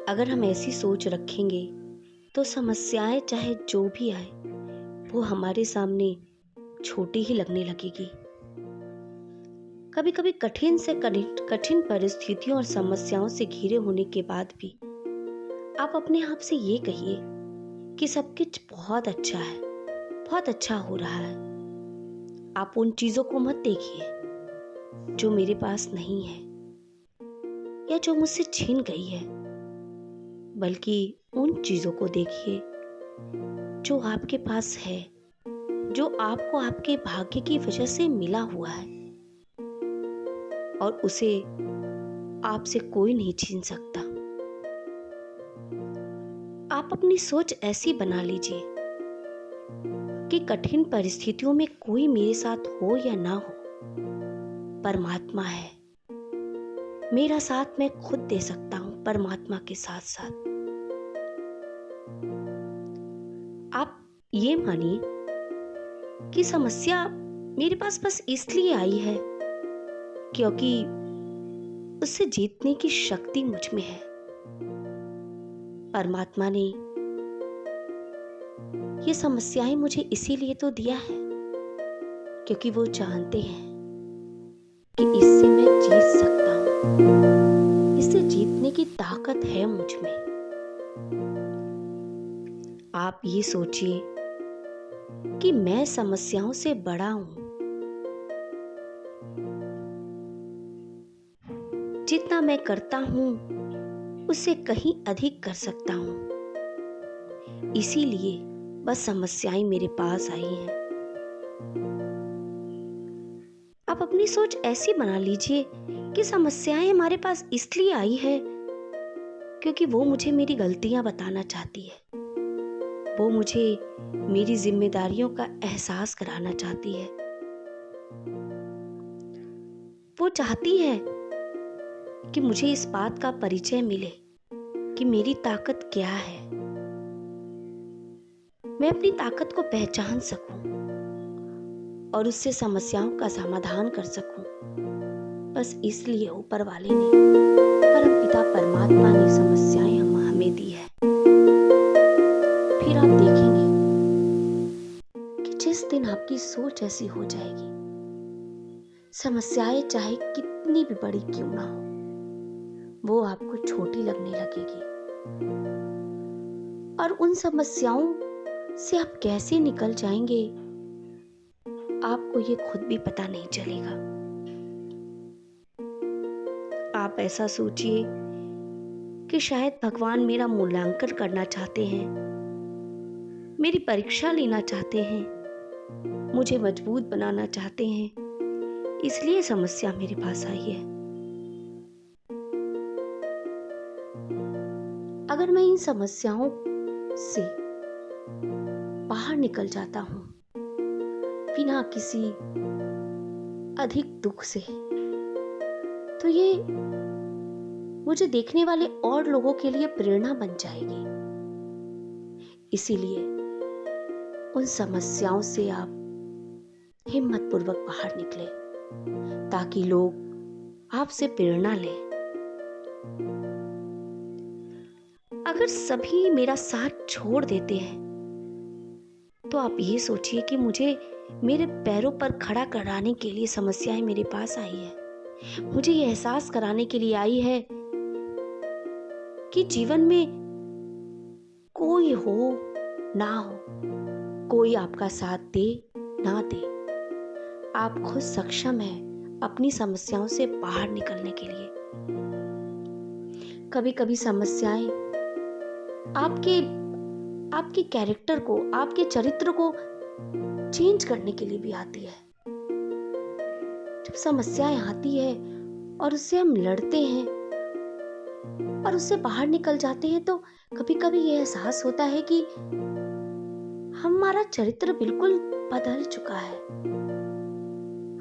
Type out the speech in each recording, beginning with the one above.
अगर हम ऐसी सोच रखेंगे तो समस्याएं चाहे जो भी आए वो हमारे सामने छोटी ही लगने लगेगी। कभी कभी कठिन से कठिन परिस्थितियों और समस्याओं से घिरे होने के बाद भी आप अपने आप से ये कहिए कि सब कुछ बहुत अच्छा है, बहुत अच्छा हो रहा है। आप उन चीजों को मत देखिए जो मेरे पास नहीं है या जो मुझसे छिन गई है, बल्कि उन चीजों को देखिए जो आपके पास है, जो आपको आपके भाग्य की वजह से मिला हुआ है और उसे आपसे कोई नहीं छीन सकता। आप अपनी सोच ऐसी बना लीजिए कि कठिन परिस्थितियों में कोई मेरे साथ हो या ना हो, परमात्मा है। मेरा साथ मैं खुद दे सकता हूं परमात्मा के साथ साथ। आप ये मानिए कि समस्या मेरे पास बस इसलिए आई है क्योंकि उससे जीतने की शक्ति मुझ में है। परमात्मा ने ये समस्याएं मुझे इसीलिए तो दिया है क्योंकि वो जानते हैं कि इससे मैं जीत सकता हूं, इससे जीतने की ताकत है मुझ में। आप ये सोचिए कि मैं समस्याओं से बड़ा हूं। जितना मैं करता हूं उससे कहीं अधिक कर सकता हूं, इसीलिए बस समस्याएं मेरे पास आई हैं। आप अपनी सोच ऐसी बना लीजिए कि समस्याएं हमारे पास इसलिए आई है क्योंकि वो मुझे मेरी गलतियां बताना चाहती है, वो मुझे मेरी जिम्मेदारियों का एहसास कराना चाहती है। वो चाहती है कि मुझे इस बात का परिचय मिले कि मेरी ताकत क्या है, मैं अपनी ताकत को पहचान सकूं और उससे समस्याओं का समाधान कर सकूं। बस इसलिए ऊपर वाले ने, परमपिता परमात्मा ने समस्याएं हमें दी है। फिर आप देखेंगे कि जिस दिन आपकी सोच ऐसी हो जाएगी, समस्याएं चाहे कितनी भी बड़ी क्यों ना हो, वो आपको छोटी लगने लगेगी और उन समस्याओं से आप कैसे निकल जाएंगे आपको ये खुद भी पता नहीं चलेगा। आप ऐसा सोचिए कि शायद भगवान मेरा मूल्यांकन करना चाहते हैं, मेरी परीक्षा लेना चाहते हैं, मुझे मजबूत बनाना चाहते हैं, इसलिए समस्या मेरे पास आई है। अगर मैं इन समस्याओं से बाहर निकल जाता हूं बिना किसी अधिक दुख से, तो ये मुझे देखने वाले और लोगों के लिए प्रेरणा बन जाएगी। इसीलिए उन समस्याओं से आप हिम्मतपूर्वक बाहर निकले ताकि लोग आपसे प्रेरणा लें। अगर सभी मेरा साथ छोड़ देते हैं तो आप ये सोचिए कि मुझे मेरे पैरों पर खड़ा कराने के लिए समस्याएं मेरे पास आई है। मुझे ये एहसास कराने के लिए आई है कि जीवन में कोई हो ना हो, कोई आपका साथ दे ना दे, आप खुद सक्षम हैं अपनी समस्याओं से बाहर निकलने के लिए। कभी कभी समस्याएं आपके कैरेक्टर को, आपके चरित्र को चेंज करने के लिए भी आती है। जब समस्याएं आती है और उससे हम लड़ते हैं और उससे बाहर निकल जाते हैं तो कभी कभी ये एहसास होता है कि हमारा चरित्र बिल्कुल बदल चुका है,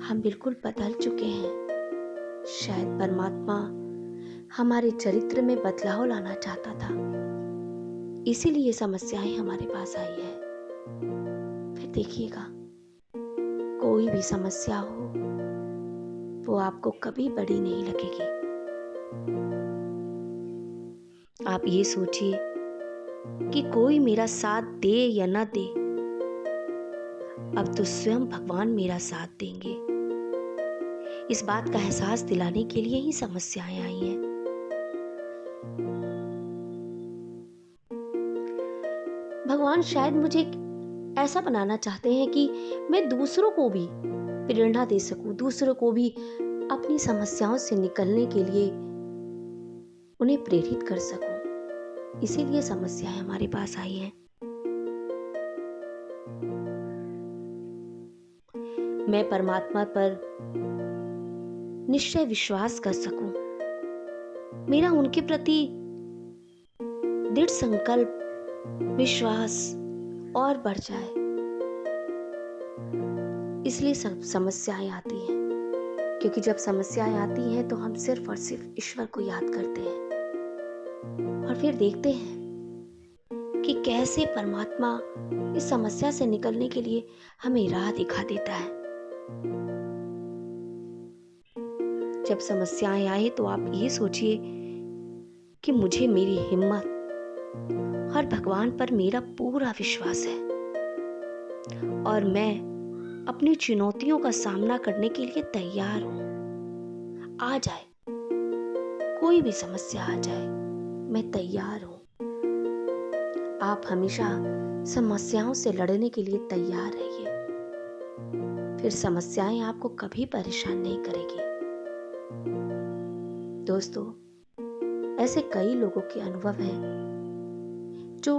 हम बिल्कुल बदल चुके हैं। शायद परमात्मा हमारे चरित्र में बदलाव लाना चाहता था, इसीलिए समस्याएं हमारे पास आई है। फिर देखिएगा, कोई भी समस्या हो वो आपको कभी बड़ी नहीं लगेगी। आप ये सोचिए कि कोई मेरा साथ दे या ना दे, अब तो स्वयं भगवान मेरा साथ देंगे। इस बात का एहसास दिलाने के लिए ही समस्याएं आई हैं। भगवान शायद मुझे ऐसा बनाना चाहते हैं कि मैं दूसरों को भी प्रेरणा दे सकूं, दूसरों को भी अपनी समस्याओं से निकलने के लिए उन्हें प्रेरित कर सकूं। इसीलिए समस्याएं हमारे पास आई हैं। मैं परमात्मा पर निश्चय विश्वास कर सकूं, मेरा उनके प्रति दृढ़ संकल्प, विश्वास और बढ़ जाए। इसलिए सब समस्याएं आती हैं, क्योंकि जब समस्याएं आती हैं तो हम सिर्फ और सिर्फ ईश्वर को याद करते हैं और फिर देखते हैं कि कैसे परमात्मा इस समस्या से निकलने के लिए हमें राह दिखा देता है। जब समस्याएं आए तो आप ये सोचिए कि मुझे मेरी हिम्मत और भगवान पर मेरा पूरा विश्वास है और मैं अपनी चुनौतियों का सामना करने के लिए तैयार हूं। आ जाए, कोई भी समस्या आ जाए, मैं तैयार हूं। आप हमेशा समस्याओं से लड़ने के लिए तैयार रहिए, फिर समस्याएं आपको कभी परेशान नहीं करेगी। दोस्तों, ऐसे कई लोगों के अनुभव हैं जो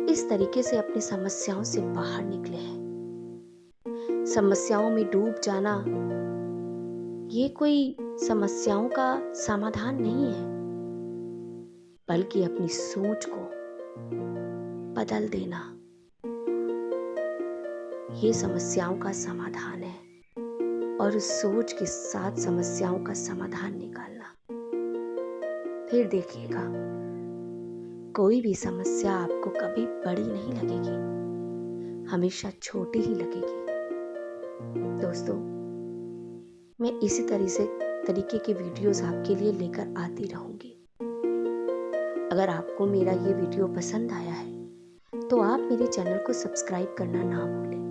इस तरीके से अपनी समस्याओं से बाहर निकले हैं। समस्याओं में डूब जाना ये कोई समस्याओं का समाधान नहीं है, बल्कि अपनी सोच को बदल देना ये समस्याओं का समाधान है और उस सोच के साथ समस्याओं का समाधान निकालना। फिर देखिएगा, कोई भी समस्या आपको कभी बड़ी नहीं लगेगी, हमेशा छोटी ही लगेगी। दोस्तों, मैं इसी तरीके के वीडियोस आपके लिए लेकर आती रहूंगी। अगर आपको मेरा ये वीडियो पसंद आया है तो आप मेरे चैनल को सब्सक्राइब करना ना भूलें